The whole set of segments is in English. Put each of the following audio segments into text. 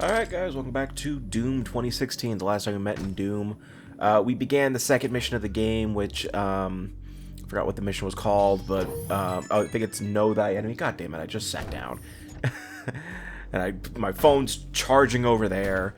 Alright guys, welcome back to Doom 2016, the last time we met in Doom. We began the second mission of the game, which, I forgot what the mission was called, but, I think it's Know Thy Enemy. God damn it, I just sat down. And my phone's charging over there.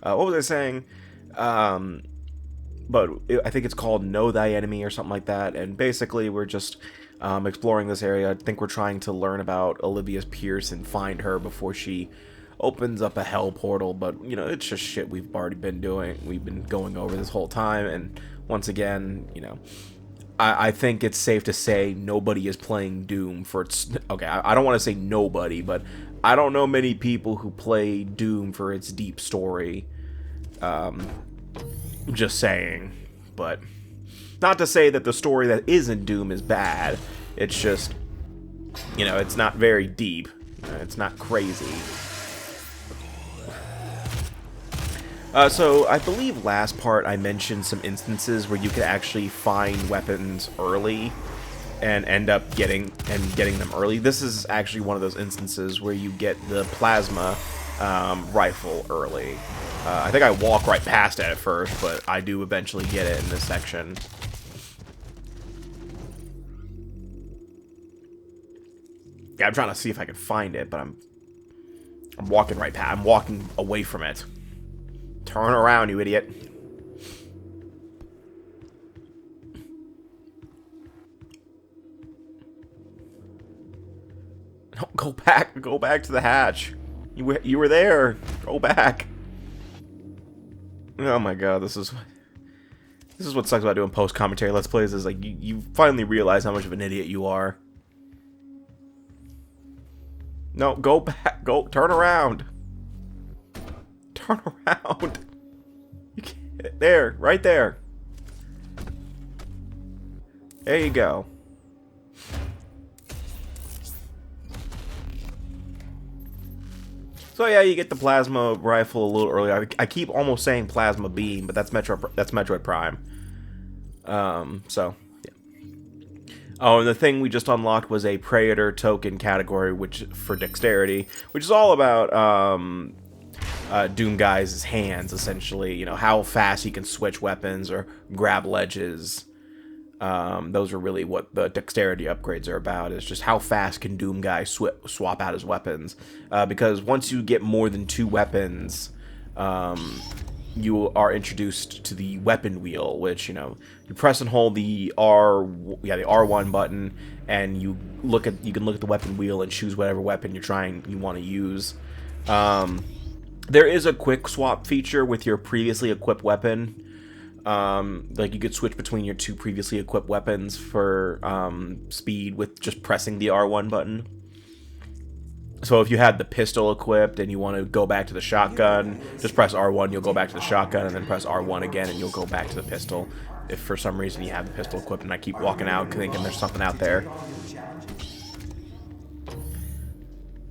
What was I saying? But I think it's called Know Thy Enemy or something like that, and basically we're just exploring this area. I think we're trying to learn about Olivia's Pierce and find her before she opens up a hell portal, but you know, it's just shit we've already been doing. We've been going over this whole time, and once again, you know, I think it's safe to say nobody is playing Doom for its... Okay, I don't want to say nobody, but I don't know many people who play Doom for its deep story. Just saying. But not to say that the story that is in Doom is bad. It's just, you know, it's not very deep. It's not crazy. So I believe last part I mentioned some instances where you could actually find weapons early and end up getting them early. This is actually one of those instances where you get the plasma rifle early. I think I walk right past it at first, but I do eventually get it in this section. Yeah, I'm trying to see if I can find it, but I'm walking right past. I'm walking away from it. Turn around, you idiot. No, go back. Go back to the hatch. You were there. Go back. Oh my god, this is what sucks about doing post-commentary Let's Plays, is like you finally realize how much of an idiot you are. No, go back. Go, turn around. Turn around. You can't. There, right there. There you go. So yeah, you get the plasma rifle a little early. I keep almost saying plasma beam, but that's Metroid Prime. So yeah. Oh, and the thing we just unlocked was a Praetor token category, which for dexterity, which is all about Doom Guy's hands, essentially. You know, how fast he can switch weapons or grab ledges. Those are really what the dexterity upgrades are about, is just how fast can Doom Guy swap out his weapons. Because once you get more than 2 weapons, you are introduced to the weapon wheel, which, you know, you press and hold the R1 button, and you can look at the weapon wheel and choose whatever weapon you want to use. There is a quick swap feature with your previously equipped weapon. Like you could switch between your 2 previously equipped weapons for speed with just pressing the R1 button. So if you had the pistol equipped and you want to go back to the shotgun, just press R1, you'll go back to the shotgun, and then press R1 again and you'll go back to the pistol. If for some reason you have the pistol equipped, and I keep walking out thinking there's something out there.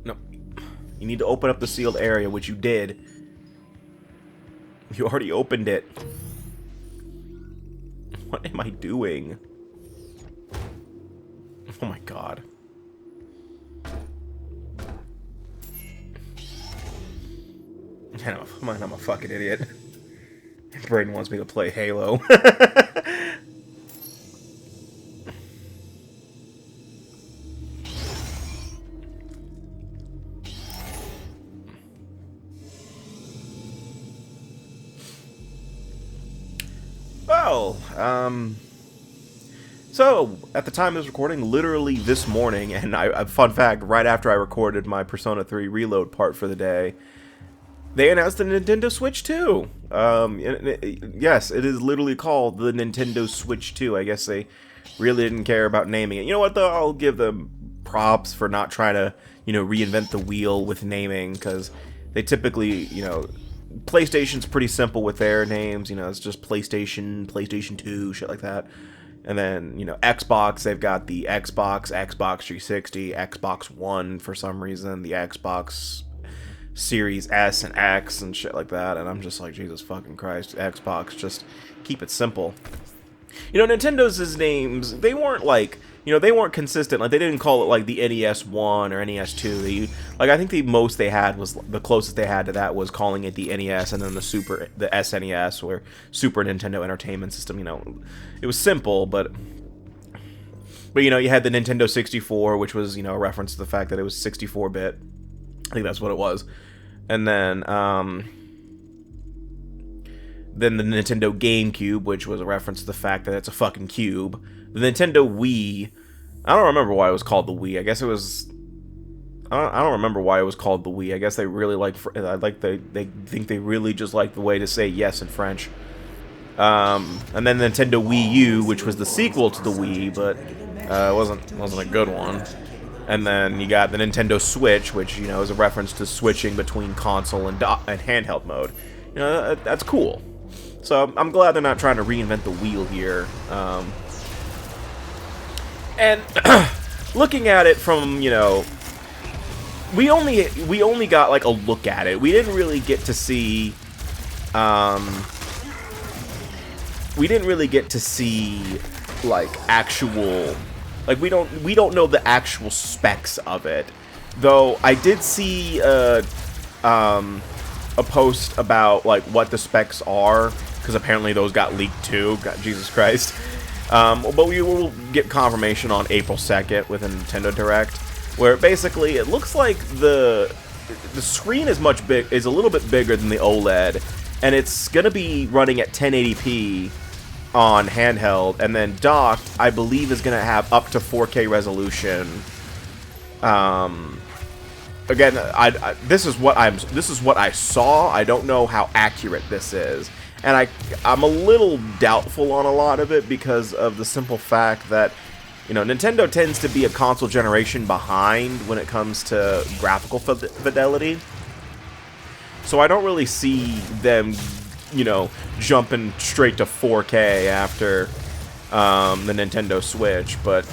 No. You need to open up the sealed area, which you did. You already opened it. What am I doing? Oh my god. I'm a fucking idiot. Braden wants me to play Halo. Well, so, at the time of this recording, literally this morning, and fun fact, right after I recorded my Persona 3 Reload part for the day, they announced the Nintendo Switch 2. Yes, it is literally called the Nintendo Switch 2. I guess they really didn't care about naming it. You know what, though? I'll give them props for not trying to, you know, reinvent the wheel with naming, because they typically, you know, PlayStation's pretty simple with their names. You know, it's just PlayStation, PlayStation 2, shit like that. And then, you know, Xbox, they've got the Xbox, Xbox 360, Xbox One for some reason, the Xbox Series S and X and shit like that. And I'm just like, Jesus fucking Christ, Xbox, just keep it simple. You know, Nintendo's names, they weren't like you know, they weren't consistent. Like, they didn't call it like the NES 1 or NES 2. Like, I think the most they had was, the closest they had to that was calling it the NES, and then the SNES, or Super Nintendo Entertainment System. You know, it was simple, but you know, you had the Nintendo 64, which was, you know, a reference to the fact that it was 64-bit. I think that's what it was. And then the Nintendo GameCube, which was a reference to the fact that it's a fucking cube. The Nintendo Wii, I don't remember why it was called the Wii. I guess it was, I don't remember why it was called the Wii. I guess they really they think they really just like the way to say yes in French. And then Nintendo Wii U, which was the sequel to the Wii, but it wasn't a good one. And then you got the Nintendo Switch, which, you know, is a reference to switching between console and handheld mode. You know, that's cool. So I'm glad they're not trying to reinvent the wheel here. And looking at it from, you know, we only got like a look at it. We didn't really get to see like actual, like we don't know the actual specs of it. Though I did see a post about like what the specs are, because apparently those got leaked too. God, Jesus Christ. But we will get confirmation on April 2nd with a Nintendo Direct, where basically it looks like the screen is a little bit bigger than the OLED, and it's gonna be running at 1080p on handheld, and then docked, I believe, is gonna have up to 4K resolution. Again, this is what I saw. I don't know how accurate this is. And I'm a little doubtful on a lot of it because of the simple fact that, you know, Nintendo tends to be a console generation behind when it comes to graphical fidelity. So I don't really see them, you know, jumping straight to 4K after the Nintendo Switch. But,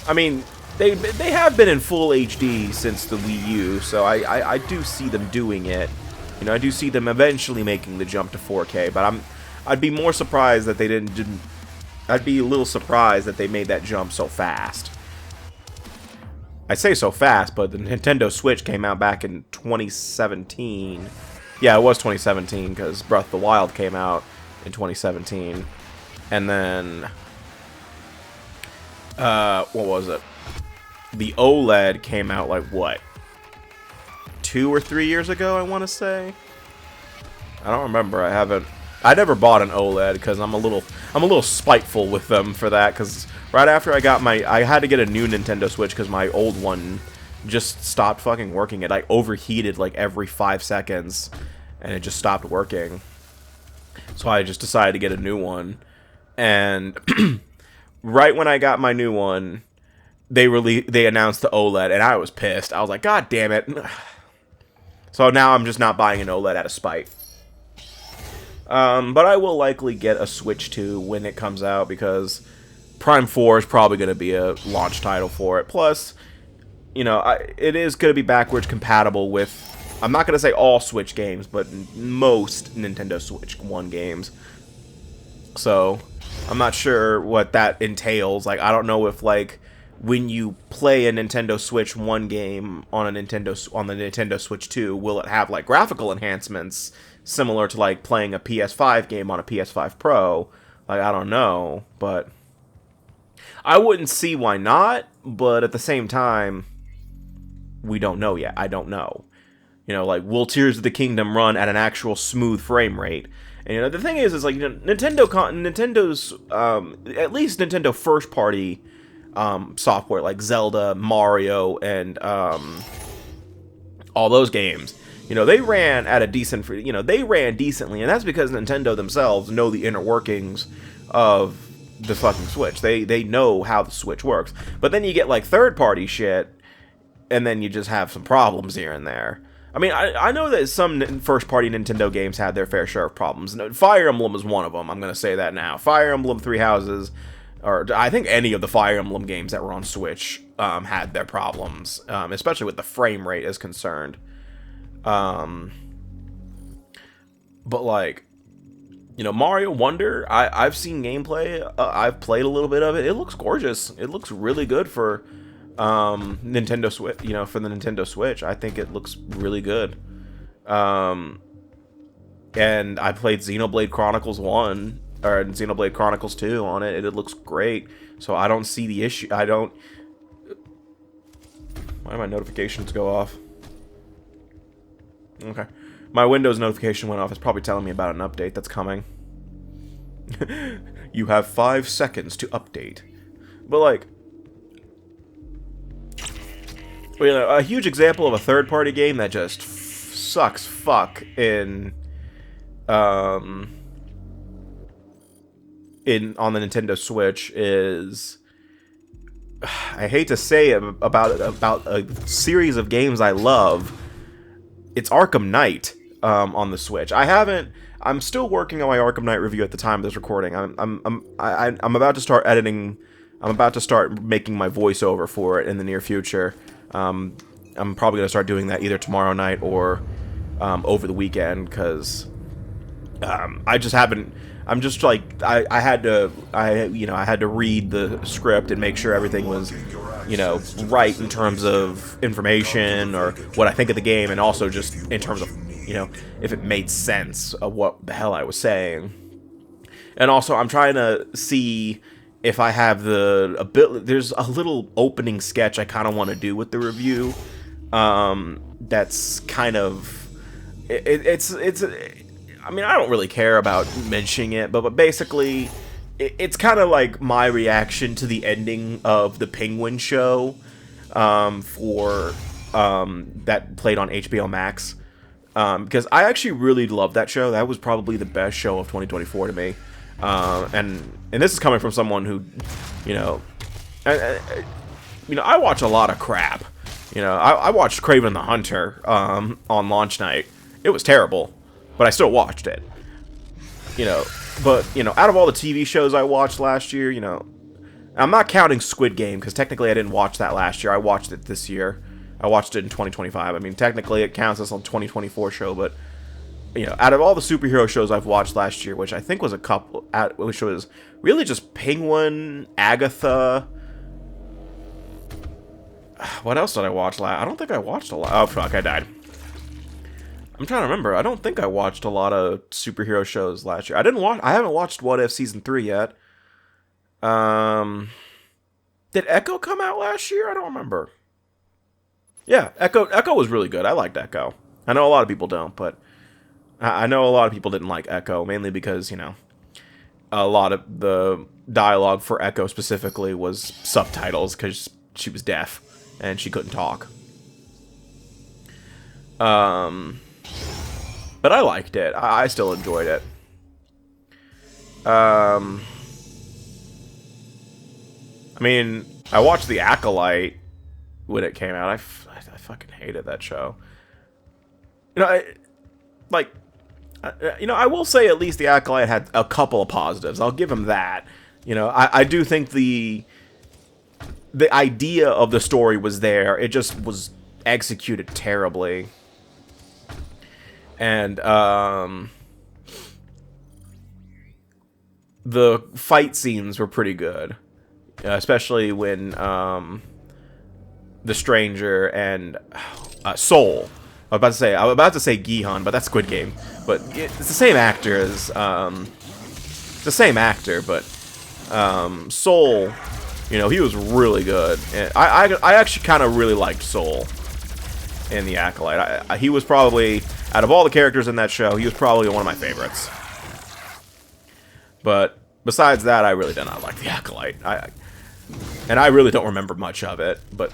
I mean, they have been in full HD since the Wii U, so I do see them doing it. You know, I do see them eventually making the jump to 4K, but I'd be more surprised that they didn't. I'd be a little surprised that they made that jump so fast. I say so fast, but the Nintendo Switch came out back in 2017. Yeah, it was 2017 because Breath of the Wild came out in 2017, and then what was it? The OLED came out like what? 2 or 3 years ago, I want to say. I don't remember. I never bought an OLED because I'm a little spiteful with them for that. Because right after I had to get a new Nintendo Switch because my old one just stopped fucking working. It like overheated like every 5 seconds, and it just stopped working. So I just decided to get a new one, and right when I got my new one, they announced the OLED, and I was pissed. I was like, God damn it. So now I'm just not buying an OLED out of spite. But I will likely get a Switch 2 when it comes out, because Prime 4 is probably going to be a launch title for it. Plus, you know, it is going to be backwards compatible with, I'm not going to say all Switch games, but most Nintendo Switch 1 games. So, I'm not sure what that entails. Like, I don't know if, like, when you play a Nintendo Switch 1 game on the Nintendo Switch 2, will it have like graphical enhancements similar to like playing a PS5 game on a PS5 Pro? Like, I don't know, but I wouldn't see why not, but at the same time, we don't know yet. I don't know. You know, like, will Tears of the Kingdom run at an actual smooth frame rate? And, you know, the thing is like, you know, Nintendo's at least Nintendo first party software like Zelda, Mario, and all those games, you know, they ran at a decent, you know, they ran decently, and that's because Nintendo themselves know the inner workings of the fucking Switch. They know how the Switch works. But then you get like third-party shit, and then you just have some problems here and there. I mean, I know that some first-party Nintendo games had their fair share of problems. Fire Emblem is one of them. I'm going to say that now. Fire Emblem Three Houses, or I think any of the Fire Emblem games that were on Switch had their problems, especially with the frame rate is concerned. But like, You know, Mario Wonder, I've seen gameplay. I've played a little bit of it. It looks gorgeous. It looks really good for Nintendo Switch. You know, for the Nintendo Switch, I think it looks really good. And I played Xenoblade Chronicles 1 or Xenoblade Chronicles 2 on it. It looks great. So I don't see the issue. I don't. Why do my notifications go off? Okay. My Windows notification went off. It's probably telling me about an update that's coming. You have 5 seconds to update. But, like, you know, a huge example of a third-party game that just sucks fuck on the Nintendo Switch is, I hate to say it about a series of games I love. It's Arkham Knight on the Switch. I'm still working on my Arkham Knight review at the time of this recording. I'm about to start editing. I'm about to start making my voiceover for it in the near future. I'm probably gonna start doing that either tomorrow night or over the weekend, because I just haven't. I'm just like I had to read the script and make sure everything was, you know, right in terms of information or what I think of the game, and also just in terms of, you know, if it made sense of what the hell I was saying. And also I'm trying to see if I have the ability. There's a little opening sketch I kind of want to do with the review. That's kind of it's I mean, I don't really care about mentioning it, but basically, it's kind of like my reaction to the ending of the Penguin show for that played on HBO Max. Because I actually really loved that show. That was probably the best show of 2024 to me. And this is coming from someone who, you know, I watch a lot of crap. You know, I watched Kraven the Hunter on launch night. It was terrible, but I still watched it. You know, but, you know, out of all the TV shows I watched last year, you know, I'm not counting Squid Game, because technically I didn't watch that last year. I watched it this year. I watched it in 2025. I mean, technically it counts as a 2024 show, but, you know, out of all the superhero shows I've watched last year, which I think was a couple, which was really just Penguin, Agatha. What else did I watch last? I don't think I watched a lot. Oh, fuck, I died. I'm trying to remember. I don't think I watched a lot of superhero shows last year. I haven't watched What If Season 3 yet. Did Echo come out last year? I don't remember. Yeah, Echo was really good. I liked Echo. I know a lot of people don't, but I know a lot of people didn't like Echo, mainly because, you know, a lot of the dialogue for Echo specifically was subtitles, because she was deaf and she couldn't talk. But I liked it. I still enjoyed it. I mean, I watched The Acolyte when it came out. I fucking hated that show. You know, I will say at least The Acolyte had a couple of positives. I'll give him that. You know, I do think the idea of the story was there. It just was executed terribly. And the fight scenes were pretty good, especially when the Stranger and Soul. I was about to say Gihan, but that's Squid Game. But it's the same actor as the same actor, but Soul, you know, he was really good. And I actually kind of really liked Soul in The Acolyte. He was probably, out of all the characters in that show, he was probably one of my favorites. But besides that, I really did not like The Acolyte. And I really don't remember much of it. But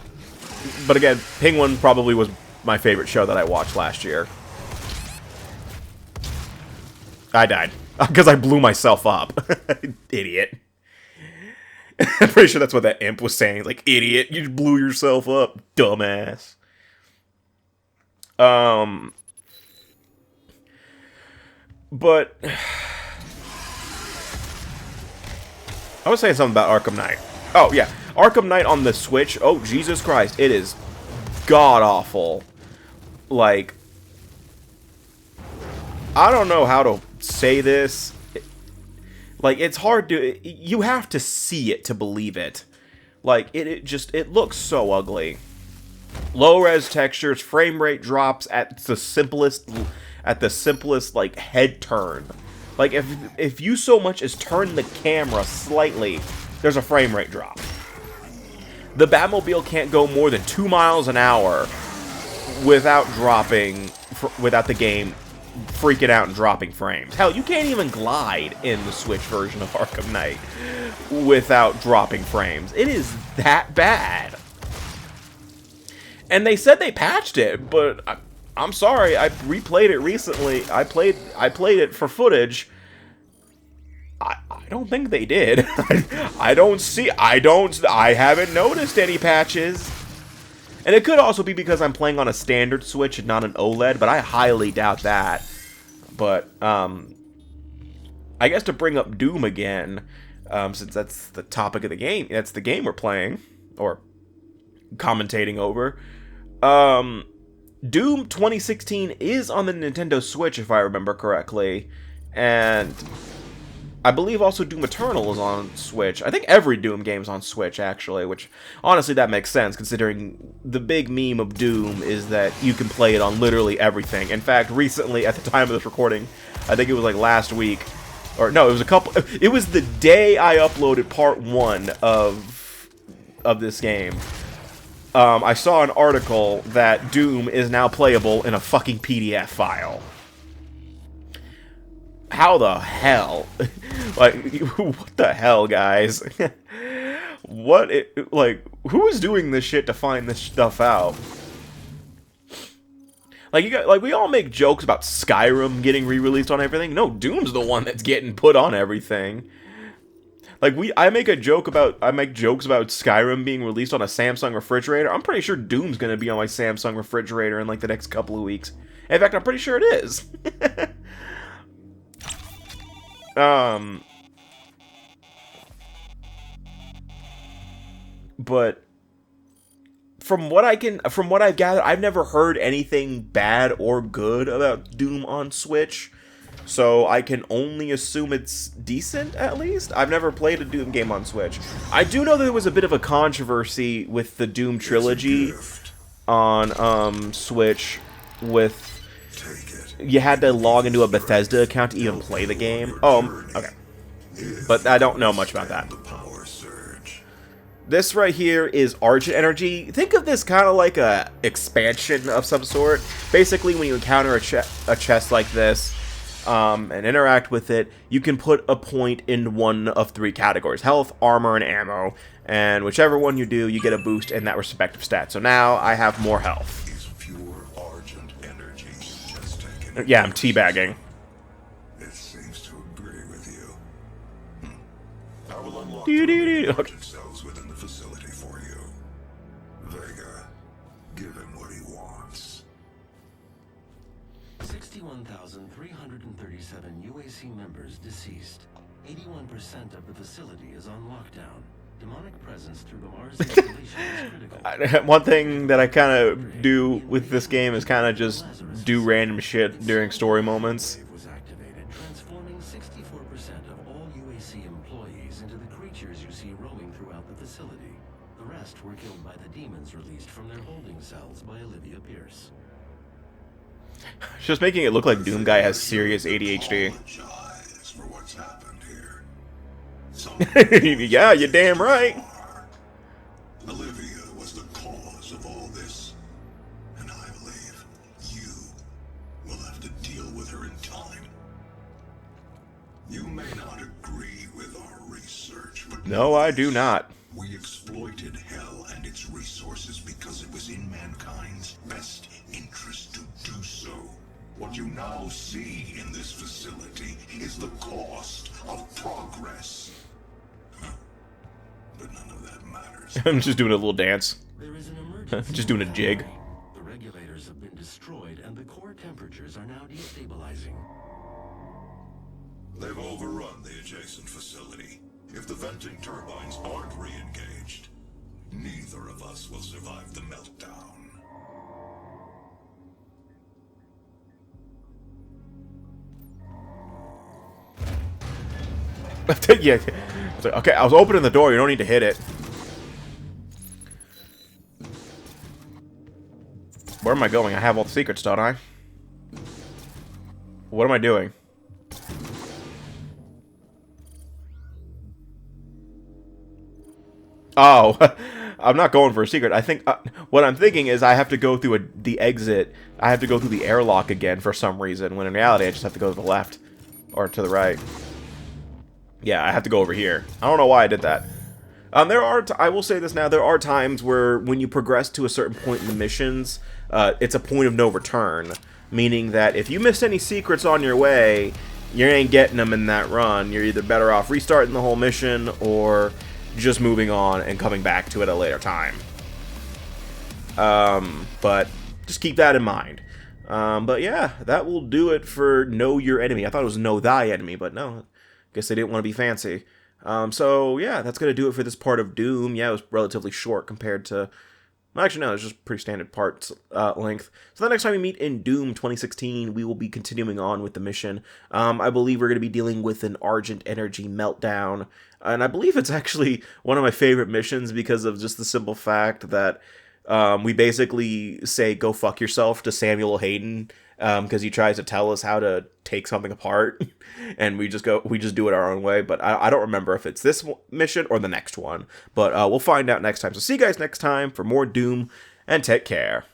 again, Penguin probably was my favorite show that I watched last year. I died because I blew myself up. Idiot. I'm pretty sure that's what that imp was saying. Like, idiot, you blew yourself up, dumbass. But I was saying something about Arkham Knight. Oh, yeah. Arkham Knight on the Switch. Oh, Jesus Christ. It is god-awful. Like, I don't know how to say this. Like, it's hard to... You have to see it to believe it. Like, it looks so ugly. Low-res textures, frame rate drops at the simplest, like, head turn. Like, if you so much as turn the camera slightly, there's a frame rate drop. The Batmobile can't go more than 2 miles an hour without the game freaking out and dropping frames. Hell, you can't even glide in the Switch version of Arkham Knight without dropping frames. It is that bad. And they said they patched it, but I'm sorry, I replayed it recently. I played it for footage. I don't think they did. I haven't noticed any patches. And it could also be because I'm playing on a standard Switch and not an OLED, but I highly doubt that. But, I guess to bring up Doom again, since that's the topic of the game, that's the game we're playing, or commentating over. Doom 2016 is on the Nintendo Switch, if I remember correctly, and I believe also Doom Eternal is on Switch. I think every Doom game's on Switch, actually, which, honestly, that makes sense, considering the big meme of Doom is that you can play it on literally everything. In fact, recently, at the time of this recording, I think it was like last week, or no, it was the day I uploaded part 1 of this game. I saw an article that Doom is now playable in a fucking PDF file. How the hell? Like, what the hell, guys? Who is doing this shit to find this stuff out? Like, we all make jokes about Skyrim getting re-released on everything. No, Doom's the one that's getting put on everything. Like, I make jokes about Skyrim being released on a Samsung refrigerator. I'm pretty sure Doom's gonna be on my Samsung refrigerator in, like, the next couple of weeks. In fact, I'm pretty sure it is. But from what I've gathered, I've never heard anything bad or good about Doom on Switch, so I can only assume it's decent, at least. I've never played a Doom game on Switch. I do know there was a bit of a controversy with the Doom trilogy on Switch with... You had to log into a Bethesda account to even play the game. Oh, okay. But I don't know much about that. This right here is Argent Energy. Think of this kind of like a expansion of some sort. Basically, when you encounter a chest like this and interact with it, you can put a point in one of 3 categories: health, armor, and ammo. And whichever one you do, you get a boost in that respective stat. So now I have more health. Yeah, I'm teabagging. It seems to agree with you. I will unlock Okay. cells within the facility for you. Vega, give him what he wants. 61,337 UAC members deceased. 81% of the facility is on lockdown. Demonic presence through the Mars installation is critical. One thing that I kind of do with this game is kind of just do random shit during story moments. Was activated, transforming 64% of all UAC employees into the creatures you see roaming throughout the facility. The rest were killed by the demons released from their holding cells by Olivia Pierce. It's just making it look like Doom Guy has serious ADHD. Apologize for what's happened here. Yeah, you're damn right. Olivia was the cause of all this, and I believe you will have to deal with her in time. You may not agree with our research, but No, I do not. we exploited hell and its resources because it was in mankind's best interest to do so. What you now see in this facility is the cost of progress. But none of that matters. I'm just doing a little dance. There is an emergency. Just doing a jig. The regulators have been destroyed and the core temperatures are now destabilizing. They've overrun the adjacent facility. If the venting turbines aren't re-engaged, neither of us will survive the meltdown. Yeah. It's like, okay, I was opening the door. You don't need to hit it. Where am I going? I have all the secrets, don't I? What am I doing? Oh, I'm not going for a secret. I think what I'm thinking is I have to go through the exit. I have to go through the airlock again for some reason, when in reality I just have to go to the left or to the right. Yeah, I have to go over here. I don't know why I did that. I will say this now, there are times where when you progress to a certain point in the missions, it's a point of no return. Meaning that if you missed any secrets on your way, you ain't getting them in that run. You're either better off restarting the whole mission or just moving on and coming back to it at a later time. But just keep that in mind. But yeah, that will do it for Know Your Enemy. I thought it was Know Thy Enemy, but no. Guess they didn't want to be fancy. So yeah, that's going to do it for this part of Doom. Yeah, it was relatively short compared to... Well, actually, no, it's just pretty standard parts length. So the next time we meet in Doom 2016, we will be continuing on with the mission. I believe we're going to be dealing with an Argent Energy meltdown. And I believe it's actually one of my favorite missions because of just the simple fact that we basically say, go fuck yourself to Samuel Hayden. Because he tries to tell us how to take something apart, and we just do it our own way. But I don't remember if it's this mission or the next one. But we'll find out next time. So see you guys next time for more Doom, and take care.